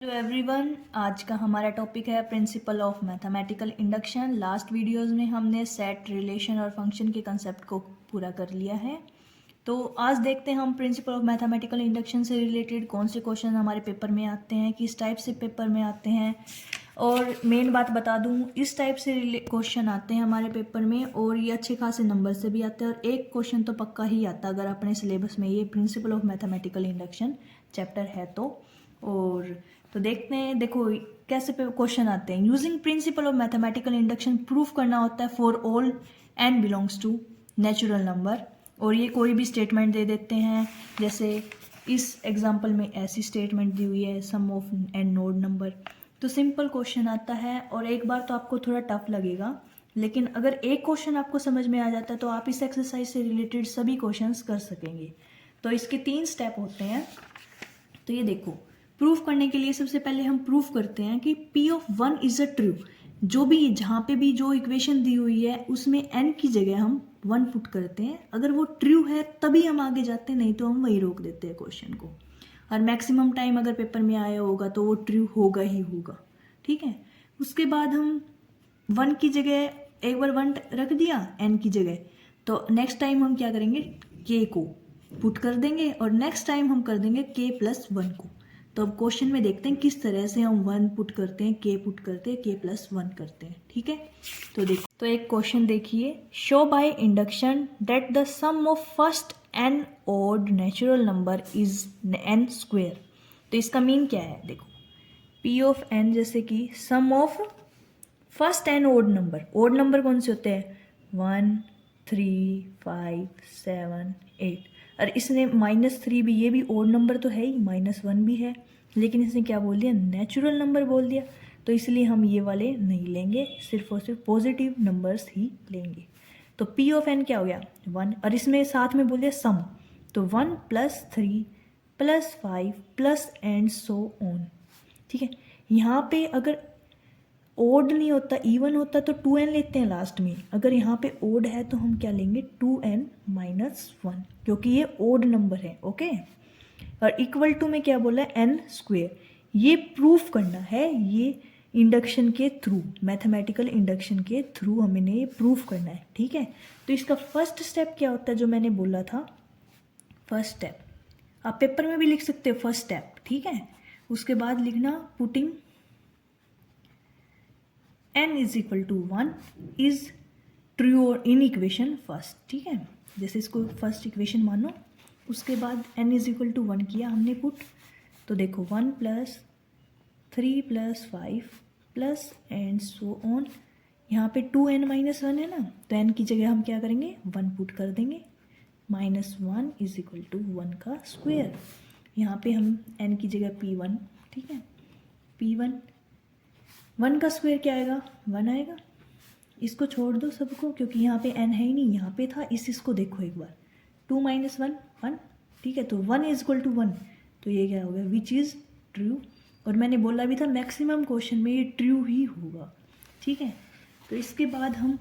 Hello everyone, आज का हमारा टॉपिक है principal of mathematical induction. Last videos में हमने सेट, रिलेशन और फंक्शन के कंसेप्ट को पूरा कर लिया है। तो आज देखते हैं हम प्रिंसिपल ऑफ मैथमेटिकल इंडक्शन से रिलेटेड कौन से क्वेश्चन हमारे पेपर में आते हैं, किस टाइप से पेपर में आते हैं। और मेन बात बता दूं, इस टाइप से क्वेश्चन आते हैं हमारे पेपर में और ये अच्छे खासे नंबर से भी आते हैं। और एक क्वेश्चन तो पक्का ही आता अगर अपने सिलेबस में ये principal of mathematical induction chapter है तो। और तो देखते हैं, देखो कैसे क्वेश्चन आते हैं। Using principle of mathematical induction proof करना होता है for all n belongs to natural number. और ये कोई भी स्टेटमेंट दे देते हैं, जैसे इस एग्जांपल में ऐसी स्टेटमेंट दी हुई है, सम ऑफ एन नोड नंबर। तो सिंपल क्वेश्चन आता है और एक बार तो आपको थोड़ा टफ लगेगा, लेकिन अगर एक क्वेश्चन आपको समझ में आ जाता है तो आप इस एक्सरसाइज से रिलेटेड सभी क्वेश्चंस कर सकेंगे। तो इसके 3 स्टेप होते हैं। तो ये देखो, प्रूफ करने के लिए सबसे पहले हम प्रूफ करते हैं कि P of 1 is a true. जो भी जहाँ पे भी जो इक्वेशन दी हुई है उसमें n की जगह हम 1 पुट करते हैं। अगर वो ट्रू है तभी हम आगे जाते हैं, नहीं तो हम वही रोक देते हैं क्वेश्चन को। और मैक्सिमम टाइम अगर पेपर में आया होगा तो वो ट्रू होगा ही होगा, ठीक है। उसके बाद हम 1 की जगह एक बार 1 रख दिया n की जगह, तो नेक्स्ट टाइम हम क्या करेंगे, k को पुट कर देंगे और नेक्स्ट टाइम हम कर देंगे k प्लस 1 को। तो अब क्वेश्चन में देखते हैं किस तरह से हम 1 पुट करते हैं, k पुट करते हैं, k प्लस 1 करते हैं, ठीक है। तो देखो, तो एक क्वेश्चन देखिए, show by induction that the sum of first n odd natural number is n square. तो इसका मीन क्या है, देखो p ऑफ n जैसे कि sum of first n odd number कौन से होते हैं, 1, 3, 5, 7, 8। और इसने -3 भी, ये भी ओड नंबर तो है ही, -1 भी है, लेकिन इसने क्या बोल दिया, नेचुरल नंबर बोल दिया। तो इसलिए हम ये वाले नहीं लेंगे, सिर्फ और सिर्फ पॉजिटिव नंबर्स ही लेंगे। तो P ऑफ n क्या हो गया, 1। और इसमें साथ में बोल दिया सम, तो 1 + 3 + 5 प्लस एंड सो ऑन, ठीक है। यहाँ पे अगर ओड नहीं होता, इवन होता तो 2n लेते हैं लास्ट में। अगर यहाँ पे ओड है तो हम क्या लेंगे, 2n - 1, क्योंकि ये ओड नंबर है, ओके। और इक्वल टू में क्या बोला है, n स्क्वेयर। ये प्रूफ करना है, ये इंडक्शन के थ्रू, मैथमेटिकल इंडक्शन के थ्रू हमें ये प्रूफ करना है, ठीक है। तो इसका फर्स्ट स्टेप क्या होता है, जो मैंने बोला था, फर्स्ट स्टेप आप पेपर में भी लिख सकते हो, फर्स्ट स्टेप, ठीक है। उसके बाद लिखना पुटिंग n = 1 इज ट्रू और इन इक्वेशन फर्स्ट, ठीक है। जैसे इसको फर्स्ट इक्वेशन मानो, उसके बाद n = 1 किया हमने पुट। तो देखो 1 + 3 + 5 प्लस एंड सो ऑन। यहाँ पे 2n - 1 है ना, तो n की जगह हम क्या करेंगे, 1 पुट कर देंगे। -1 = 1 का स्क्वेयर। यहाँ पे हम n की जगह p1, ठीक है, p1 1 का स्क्वायर क्या आएगा, 1 आएगा। इसको छोड़ दो सबको, क्योंकि यहाँ पे n है ही नहीं, यहाँ पे था। इसको देखो एक बार, 2 - 1 1, ठीक है। तो 1 = 1, तो ये क्या हो गया, विच इज़ ट्रू। और मैंने बोला भी था मैक्सिमम क्वेश्चन में ये ट्रू ही होगा, ठीक है। तो इसके बाद हम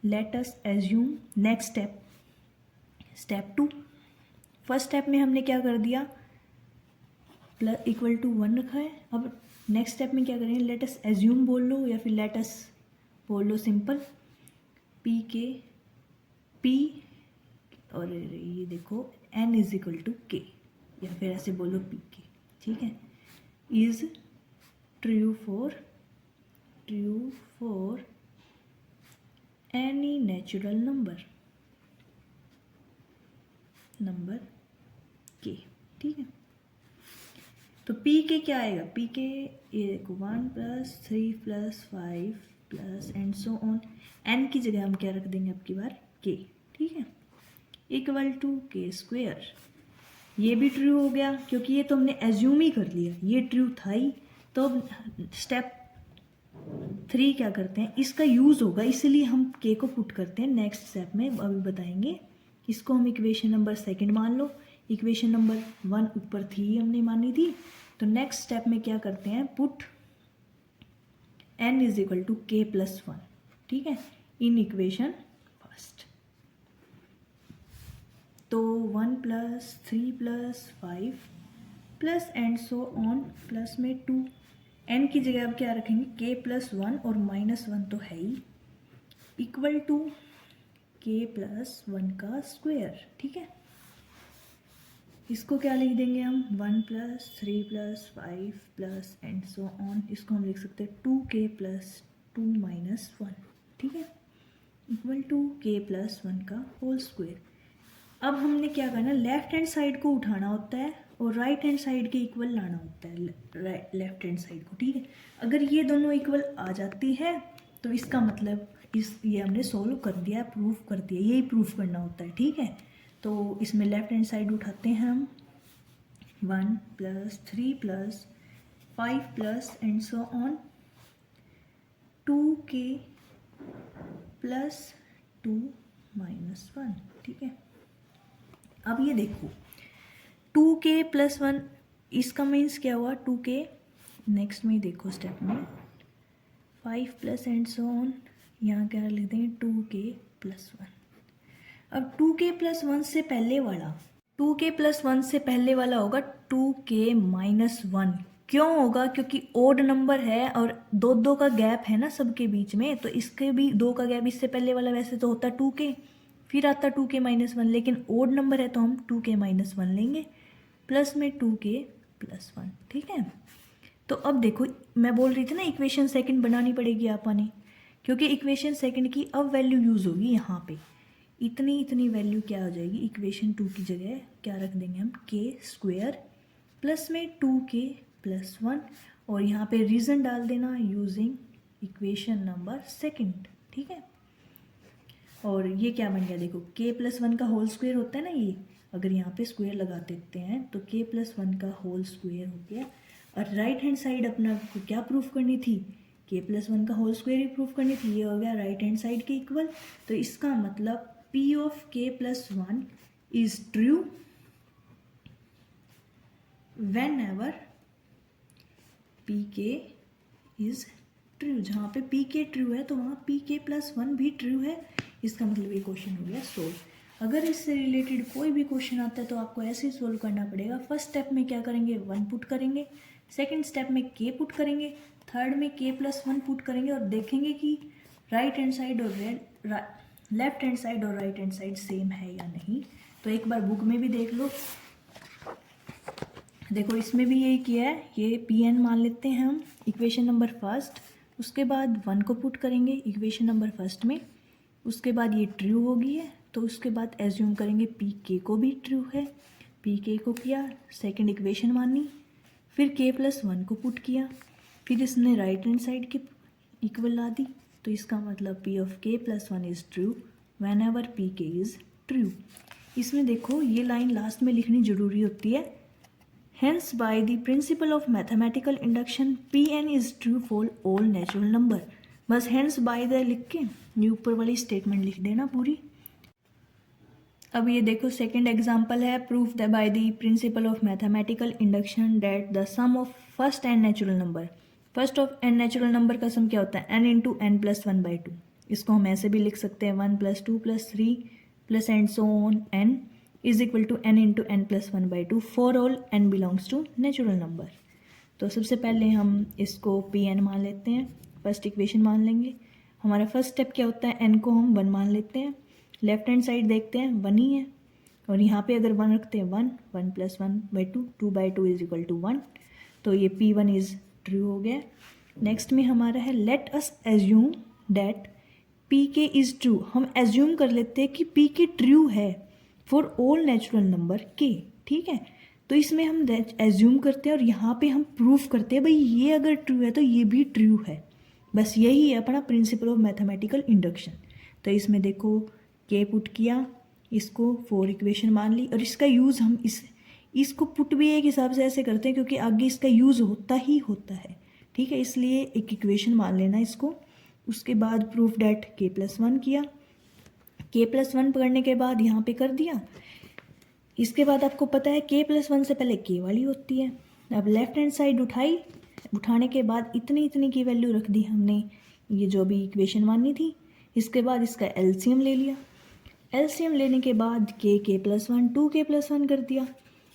let us assume next step, step 2। First step में हमने क्या कर दिया, +=1 रखा है। अब नेक्स्ट स्टेप में क्या करेंगे, लेट अस एज्यूम बोल लो या फिर लेट अस बोल लो, सिंपल p और ये देखो n = k, या फिर ऐसे बोलो pk, ठीक है, is true for any natural number k, ठीक है। तो पी के क्या आएगा, पी के ये देखो 1 + 3 + 5 plus and so on. N की जगह हम क्या रख देंगे अब की बार, के, ठीक है, = k²। ये भी ट्रू हो गया, क्योंकि ये तो हमने एज्यूम ही कर लिया, ये ट्रू था ही। तो स्टेप 3 क्या करते हैं, इसका यूज़ होगा, इसलिए हम के को पुट करते हैं नेक्स्ट स्टेप में, अभी बताएंगे। इसको हम इक्वेशन नंबर 2 मान लो, इक्वेशन नंबर 1 ऊपर थी हमने मानी थी। तो नेक्स्ट स्टेप में क्या करते हैं, पुट n = k + 1, ठीक है, इन इक्वेशन फर्स्ट। तो 1 + 3 + 5 plus and so on, plus में 2, n की जगह अब क्या रखेंगे, k+1 और -1 तो है ही, इक्वल टू k+1 का स्क्वायर। ठीक है, इसको क्या लिख देंगे हम, 1 + 3 + 5 प्लस एंड सो ऑन। इसको हम लिख सकते हैं 2k + 2 - 1। ठीक है, इक्वल टू k+1 का होल स्क्वायर। अब हमने क्या करना, लेफ्ट हैंड साइड को उठाना होता है और राइट हैंड साइड के इक्वल लाना होता है लेफ्ट हैंड साइड को। ठीक है, अगर ये दोनों इक्वल आ जाती है तो इसका मतलब ये हमने सोल्व कर दिया, प्रूफ कर दिया, यही प्रूफ करना होता है। ठीक है, तो इसमें लेफ्ट हैंड साइड उठाते हैं हम, 1 + 3 + 5 plus and so on 2k + 2 - 1। ठीक है, अब ये देखो 2k + 1, इसका मीन्स क्या हुआ, 2k, नेक्स्ट में देखो स्टेप में 5 प्लस एंड सो ऑन, यहाँ क्या लिख देंगे 2k + 1। अब 2k + 1 से पहले वाला, 2k + 1 से पहले वाला होगा 2k - 1। क्यों होगा, क्योंकि ओड नंबर है और दो का गैप है ना सबके बीच में, तो इसके भी 2 का गैप, इससे पहले वाला वैसे तो होता 2k, फिर आता 2k - 1, लेकिन ओड नंबर है तो हम 2k - 1 लेंगे, प्लस में 2k + 1। ठीक है, तो अब देखो मैं बोल रही थी ना इक्वेशन सेकंड बनानी पड़ेगी आपने, क्योंकि इक्वेशन सेकंड की अब वैल्यू यूज़ होगी यहाँ पे, इतनी वैल्यू क्या हो जाएगी, इक्वेशन 2 की जगह क्या रख देंगे हम, k² प्लस में 2k + 1, और यहाँ पे रीज़न डाल देना यूजिंग इक्वेशन नंबर सेकंड। ठीक है, और ये क्या बन गया, देखो k + 1 का होल स्क्वायर होता है ना, ये अगर यहाँ पे स्क्वायर लगा देते हैं तो k + 1 का होल स्क्वायर हो गया। और राइट हैंड साइड अपना को क्या प्रूफ करनी थी, k + 1 का होल स्क्वायर ही प्रूफ करनी थी, ये हो गया राइट हैंड साइड के इक्वल। तो इसका मतलब p of k + 1 is true whenever pk is true. जहाँ पे pk ट्रू है तो वहाँ pk + 1 भी ट्रू है। इसका मतलब ये क्वेश्चन हो गया सोल्व। अगर इससे रिलेटेड कोई भी क्वेश्चन आता है तो आपको ऐसे ही सोल्व करना पड़ेगा। फर्स्ट स्टेप में क्या करेंगे, 1 पुट करेंगे, सेकंड स्टेप में k पुट करेंगे, थर्ड में k + 1 पुट करेंगे, और देखेंगे कि राइट हैंड साइड और लेफ्ट हैंड साइड और राइट हैंड साइड सेम है या नहीं। तो एक बार बुक में भी देख लो, देखो इसमें भी यही किया है, ये pn मान लेते हैं हम इक्वेशन नंबर फर्स्ट, उसके बाद 1 को पुट करेंगे इक्वेशन नंबर फर्स्ट में, उसके बाद ये ट्रू होगी है, तो उसके बाद एज्यूम करेंगे pk को भी ट्रू है, pk को किया, सेकंड इक्वेशन मानी, फिर k + 1 को पुट किया, फिर इसने राइट हैंड साइड के इक्वल ला दी, तो इसका मतलब p of k + 1 is true whenever pk is true. इसमें देखो ये लाइन लास्ट में लिखनी ज़रूरी होती है, Hence, by the principle of mathematical induction, Pn is true for all natural number। बस hence by the लिख के ये ऊपर वाली स्टेटमेंट लिख देना पूरी। अब ये देखो सेकंड एग्जांपल है, proof the by the principle of mathematical induction that the sum of first n natural number, first of n natural number का सम क्या होता है, n × n + 1/2। इसको हम ऐसे भी लिख सकते हैं 1 + 2 + 3 plus and so on n is equal to n × n + 1/2 for all n belongs to natural number. तो सबसे पहले हम इसको Pn मान लेते हैं, फर्स्ट इक्वेशन मान लेंगे। हमारा फर्स्ट स्टेप क्या होता है, n को हम 1 मान लेते हैं, लेफ्ट हैंड साइड देखते हैं 1 ही है, और यहाँ पे अगर 1 रखते हैं 1 + 1/2 2/2 इज इक्वल टू 1, तो ये P1 इज़ ट्रू हो गया। नेक्स्ट में हमारा है let us assume that Pk is true. हम एज्यूम कर लेते हैं कि Pk ट्रू है for all natural number k। ठीक है, तो इसमें हम एज्यूम करते हैं और यहाँ पे हम प्रूफ करते हैं भाई ये अगर ट्रू है तो ये भी ट्रू है। बस यही है अपना प्रिंसिपल ऑफ मैथमेटिकल इंडक्शन। तो इसमें देखो k पुट किया, इसको 4 इक्वेशन मान ली, और इसका यूज़ हम इसको पुट भी एक हिसाब से ऐसे करते हैं क्योंकि आगे इसका यूज़ होता ही होता है। ठीक है, इसलिए एक इक्वेशन मान लेना इसको। उसके बाद प्रूफ डैट k + 1 किया, k + 1 करने के बाद यहाँ पे कर दिया। इसके बाद आपको पता है k + 1 से पहले k वाली होती है। अब लेफ्ट हैंड साइड उठाई, उठाने के बाद इतनी की वैल्यू रख दी हमने, ये जो भी इक्वेशन माननी थी। इसके बाद इसका एलसीएम ले लिया, एलसीएम लेने के बाद k + 1 2k + 1 कर दिया।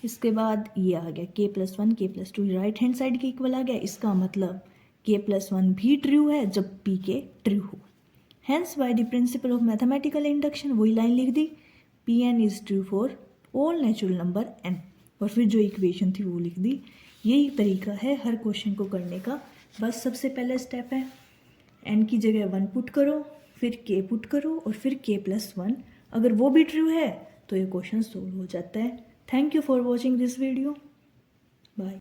इसके बाद ये आ गया k+1 k+2 right hand side के इक्वल आ गया। इसका मतलब k+1 भी ट्रू है जब pk ट्रू हो। Hence by the principle of mathematical induction वही लाइन लिख दी, Pn is true for all natural number n, और फिर जो इक्वेशन थी वो लिख दी। यही तरीका है हर क्वेश्चन को करने का। बस सबसे पहला स्टेप है n की जगह 1 पुट करो, फिर k पुट करो और फिर k+1। अगर वो भी ट्रू है तो ये क्वेश्चन सोल्व हो जाता है। Thank you for watching this video. Bye.